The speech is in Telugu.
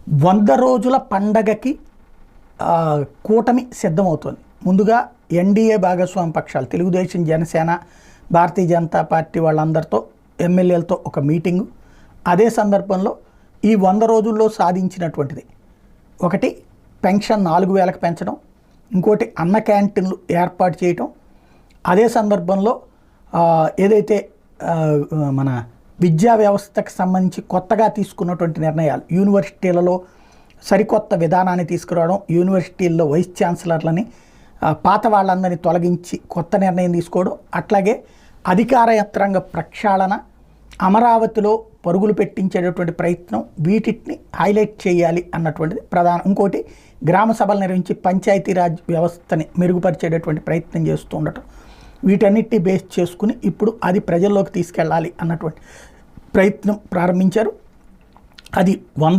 100 రోజుల పండగకి కూటమి సిద్ధమవుతోంది. ముందుగా ఎన్డీఏ భాగస్వామి పక్షాలు తెలుగుదేశం, జనసేన, భారతీయ జనతా పార్టీ వాళ్ళందరితో ఎమ్మెల్యేలతో ఒక మీటింగు. అదే సందర్భంలో ఈ 100 రోజుల్లో సాధించినటువంటిది ఒకటి పెన్షన్ 4000కి పెంచడం, ఇంకోటి అన్న క్యాంటీన్లు ఏర్పాటు చేయటం. అదే సందర్భంలో ఏదైతే మన విద్యా వ్యవస్థకు సంబంధించి కొత్తగా తీసుకున్నటువంటి నిర్ణయాలు, యూనివర్సిటీలలో సరికొత్త విధానాన్ని తీసుకురావడం, యూనివర్సిటీల్లో వైస్ ఛాన్సలర్లని పాత వాళ్ళందరినీ తొలగించి కొత్త నిర్ణయం తీసుకోవడం, అట్లాగే అధికార యంత్రాంగ ప్రక్షాళన, అమరావతిలో పరుగులు పెట్టించేటటువంటి ప్రయత్నం, వీటిని హైలైట్ చేయాలి అన్నటువంటిది ప్రధానం. ఇంకోటి గ్రామ సభలు నిర్వహించి పంచాయతీరాజ్ వ్యవస్థని మెరుగుపరిచేటటువంటి ప్రయత్నం చేస్తూ ఉండటం. వీటన్నిటిని బేస్ చేసుకుని ఇప్పుడు అది ప్రజల్లోకి తీసుకెళ్ళాలి అన్నటువంటి ప్రయత్నం ప్రారంభించారు. అది 100